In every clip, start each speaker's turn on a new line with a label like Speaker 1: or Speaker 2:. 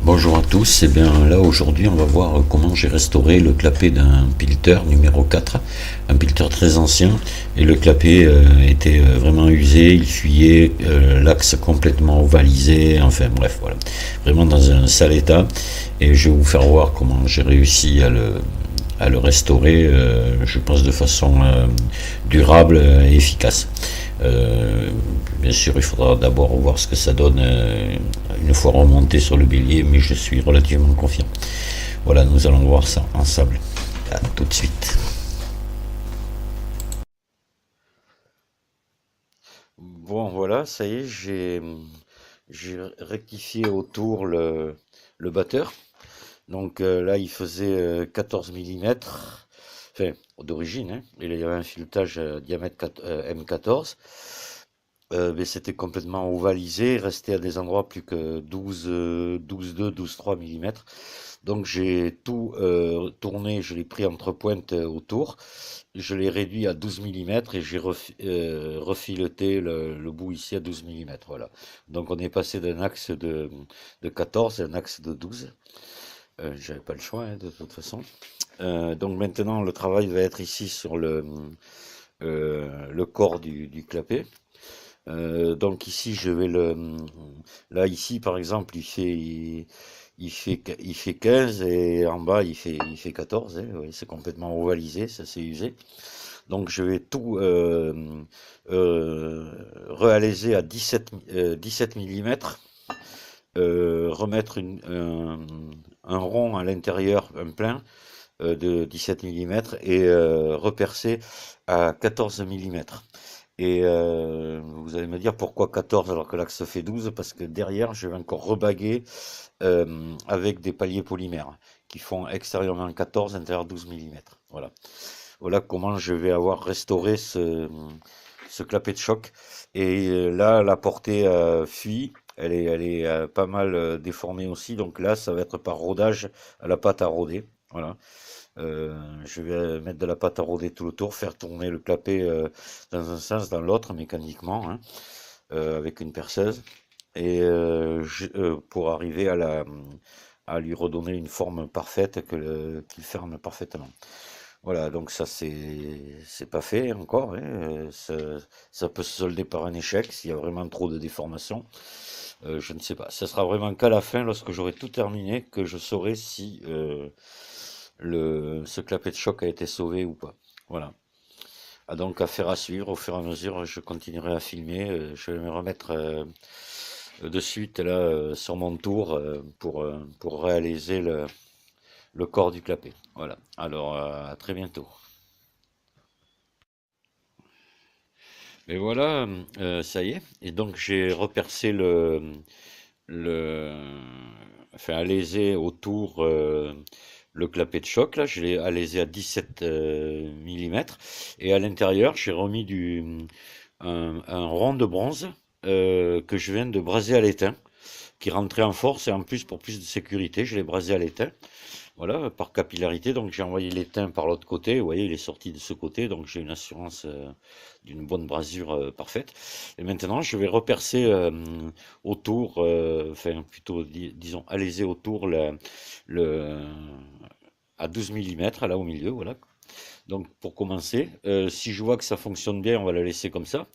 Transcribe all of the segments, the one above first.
Speaker 1: Bonjour à tous, et bien là aujourd'hui on va voir comment j'ai restauré le clapet d'un Pilter numéro 4, un Pilter très ancien, et le clapet était vraiment usé, il fuyait, l'axe complètement ovalisé, enfin bref voilà, vraiment dans un sale état, et je vais vous faire voir comment j'ai réussi à le restaurer, je pense de façon durable et efficace. Euh, Bien sûr, il faudra d'abord voir ce que ça donne une fois remonté sur le bélier, mais je suis relativement confiant. Voilà, nous allons voir ça ensemble. À tout de suite. Bon, voilà, ça y est, j'ai rectifié autour le batteur. Donc là, il faisait 14 millimètres, enfin, d'origine, hein. Il y avait un filetage diamètre M14. Mais c'était complètement ovalisé, resté à des endroits plus que 12,2, 12,3 millimètres. Donc j'ai tout tourné, je l'ai pris entre pointes autour, je l'ai réduit à 12 millimètres et j'ai refileté le bout ici à 12 millimètres. Voilà. Donc on est passé d'un axe de 14 à un axe de 12. J'avais pas le choix hein, de toute façon. Donc maintenant le travail va être ici sur le corps du clapet. Donc ici, je vais là, ici, par exemple, il fait 15 et en bas, il fait 14. Hein, oui, c'est complètement ovalisé, ça s'est usé. Donc je vais tout réaliser à 17 millimètres, remettre un rond à l'intérieur, un plein de 17 millimètres et repercer à 14 millimètres. Et vous allez me dire pourquoi 14 alors que l'axe fait 12, parce que derrière, je vais encore rebaguer avec des paliers polymères qui font extérieurement 14, intérieur 12 millimètres. Voilà. Voilà comment je vais avoir restauré ce clapet de choc. Et là, la portée fuit. Elle est pas mal déformée aussi. Donc là, ça va être par rodage à la pâte à rôder. Voilà. Je vais mettre de la pâte à rôder tout le tour, faire tourner le clapet dans un sens, dans l'autre, mécaniquement, hein, avec une perceuse, et pour arriver à lui redonner une forme parfaite qu'il ferme parfaitement. Voilà, donc ça c'est pas fait encore, hein, ça peut se solder par un échec s'il y a vraiment trop de déformation. Je ne sais pas. Ça sera vraiment qu'à la fin, lorsque j'aurai tout terminé, que je saurai si ce clapet de choc a été sauvé ou pas. Voilà. Ah, donc affaire à suivre. Au fur et à mesure, je continuerai à filmer. Je vais me remettre de suite là sur mon tour pour réaliser le corps du clapet. Voilà. Alors à très bientôt. Et voilà, ça y est. Et donc j'ai repercé le, enfin alésé autour le clapet de choc. Là, je l'ai alésé à 17 millimètres. Et à l'intérieur, j'ai remis un rond de bronze que je viens de braser à l'étain, qui rentrait en force et en plus pour plus de sécurité, je l'ai brasé à l'étain. Voilà, par capillarité, donc j'ai envoyé l'étain par l'autre côté. Vous voyez, il est sorti de ce côté, donc j'ai une assurance d'une bonne brasure parfaite. Et maintenant, je vais repercer autour, enfin plutôt, disons, alésé autour le, à 12 millimètres, là au milieu, voilà. Donc pour commencer, si je vois que ça fonctionne bien, on va la laisser comme ça.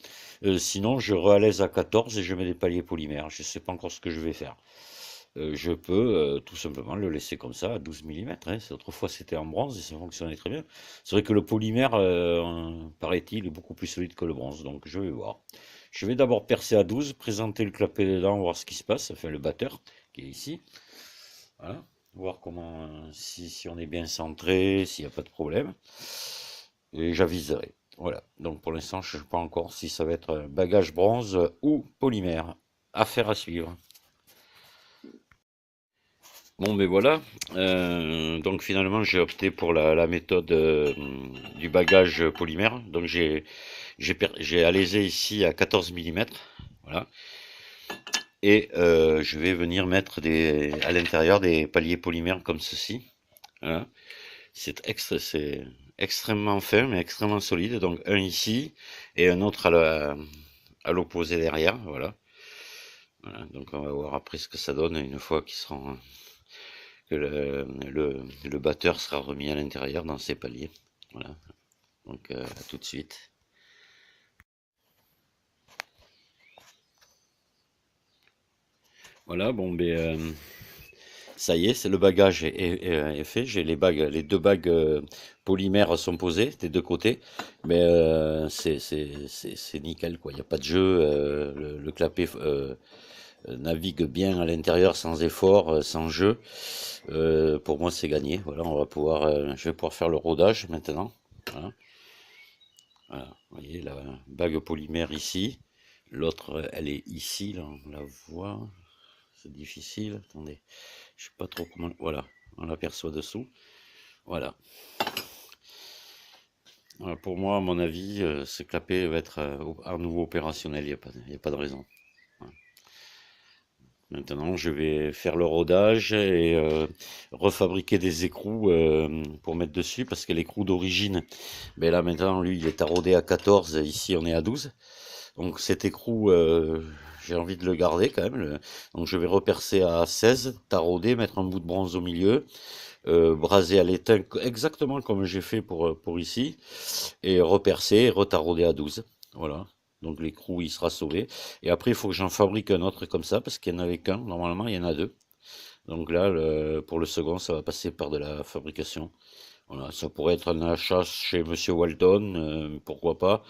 Speaker 1: Sinon, je réalise à 14 et je mets des paliers polymères. Je ne sais pas encore ce que je vais faire. Je peux tout simplement le laisser comme ça à 12 millimètres. Hein. Autrefois, c'était en bronze et ça fonctionnait très bien. C'est vrai que le polymère, paraît-il, est beaucoup plus solide que le bronze. Donc, je vais voir. Je vais d'abord percer à 12, présenter le clapet dedans, voir ce qui se passe. Enfin, le batteur qui est ici. Voilà. Voir comment, si on est bien centré, s'il n'y a pas de problème. Et j'aviserai. Voilà. Donc, pour l'instant, je ne sais pas encore si ça va être bagage bronze ou polymère. Affaire à suivre. Bon, mais voilà. Donc finalement, j'ai opté pour la méthode du bagage polymère. Donc j'ai alésé ici à 14 millimètres. Voilà. Et je vais venir mettre à l'intérieur des paliers polymères comme ceci. Voilà. C'est extrêmement fin, mais extrêmement solide. Donc un ici et un autre à l'opposé derrière. Voilà. Voilà, donc on va voir après ce que ça donne une fois que le batteur sera remis à l'intérieur dans ses paliers. Voilà, donc à tout de suite. Voilà, bon, ça y est, c'est le bagage est fait. J'ai les deux bagues polymères sont posées des deux côtés, mais c'est nickel quoi. Il n'y a pas de jeu. Le clapet navigue bien à l'intérieur sans effort, sans jeu. Pour moi, c'est gagné. Voilà, je vais pouvoir faire le rodage maintenant. Voilà, voilà. Vous voyez la bague polymère ici. L'autre, elle est ici. Là, on la voit. C'est difficile. Attendez, je sais pas trop comment. Voilà, on l'aperçoit dessous. Voilà. Voilà, pour moi, à mon avis, ce clapet va être à nouveau opérationnel. Il y a pas de raison. Voilà. Maintenant, je vais faire le rodage et refabriquer des écrous pour mettre dessus parce que l'écrou d'origine, ben là maintenant, lui, il est taraudé à 14. Ici, on est à 12. Donc cet écrou, j'ai envie de le garder quand même. Donc je vais repercer à 16, tarauder, mettre un bout de bronze au milieu, braser à l'étain exactement comme j'ai fait pour ici, et repercer et retarauder à 12. Voilà. Donc l'écrou il sera sauvé. Et après il faut que j'en fabrique un autre comme ça parce qu'il n'y en avait qu'un. Normalement il y en a deux. Donc là pour le second ça va passer par de la fabrication. Voilà, ça pourrait être un achat chez Monsieur Walton, pourquoi pas.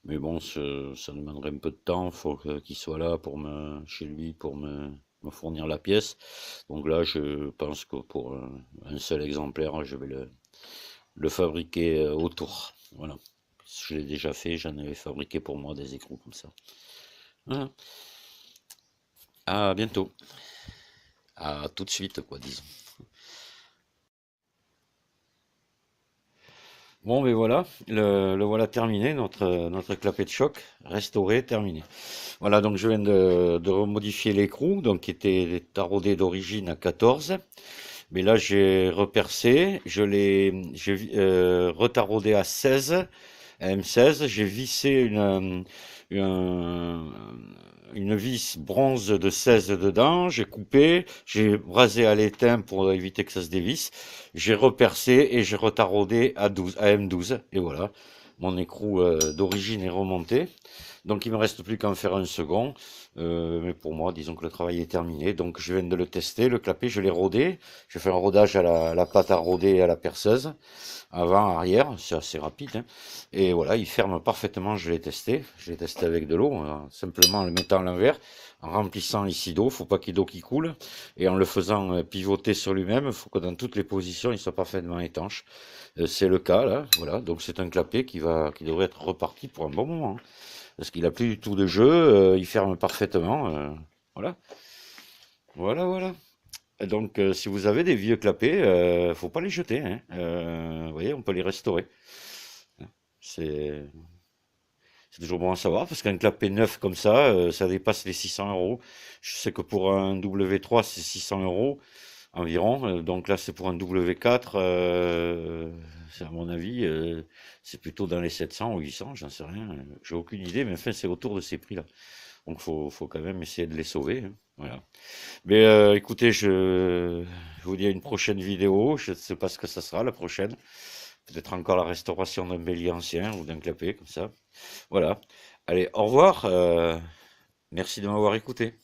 Speaker 1: Mais bon, ça demanderait un peu de temps. Faut qu'il soit là chez lui pour me fournir la pièce. Donc là, je pense que pour un seul exemplaire, je vais le fabriquer autour. Voilà. Je l'ai déjà fait, j'en avais fabriqué pour moi des écrous comme ça. Voilà. À bientôt. À tout de suite, quoi, disons. Bon, mais voilà, le voilà terminé, notre clapet de choc, restauré, terminé. Voilà, donc je viens de remodifier l'écrou, donc qui était taraudé d'origine à 14. Mais là, j'ai repercé, j'ai retaraudé à 16, à M16. J'ai vissé une, une vis bronze de 16 dedans. J'ai coupé, j'ai rasé à l'étain pour éviter que ça se dévisse. J'ai repercé et j'ai retaraudé à 12, à M12. Et voilà, mon écrou d'origine est remonté. Donc il me reste plus qu'à en faire un second. Mais pour moi, disons que le travail est terminé. Donc je viens de le tester, le clapet, je l'ai rodé. J'ai fait un rodage à la pâte à roder et à la perceuse. Avant, arrière, c'est assez rapide. Hein. Et voilà, il ferme parfaitement, je l'ai testé. Je l'ai testé avec de l'eau, simplement en le mettant à l'envers, en remplissant ici d'eau, faut pas qu'il y ait d'eau qui coule. Et en le faisant pivoter sur lui-même, il faut que dans toutes les positions, il soit parfaitement étanche. C'est le cas, là. Voilà, donc c'est un clapet qui devrait être reparti pour un bon moment. Hein parce qu'il a plus du tout de jeu, il ferme parfaitement. Voilà, voilà, voilà. Et donc, si vous avez des vieux clapets, faut pas les jeter. Hein. Vous voyez, on peut les restaurer. C'est c'est toujours bon à savoir parce qu'un clapet neuf comme ça dépasse les 600 euros. Je sais que pour un W3, c'est 600 euros environ. Donc là, c'est pour un W4. À mon avis, c'est plutôt dans les 700 ou 800, j'en sais rien. J'ai aucune idée, mais enfin, c'est autour de ces prix-là. Donc, faut quand même essayer de les sauver. Hein. Voilà. Mais écoutez, je vous dis à une prochaine vidéo. Je ne sais pas ce que ça sera la prochaine. Peut-être encore la restauration d'un bélier ancien ou d'un clapet, comme ça. Voilà. Allez, au revoir. Merci de m'avoir écouté.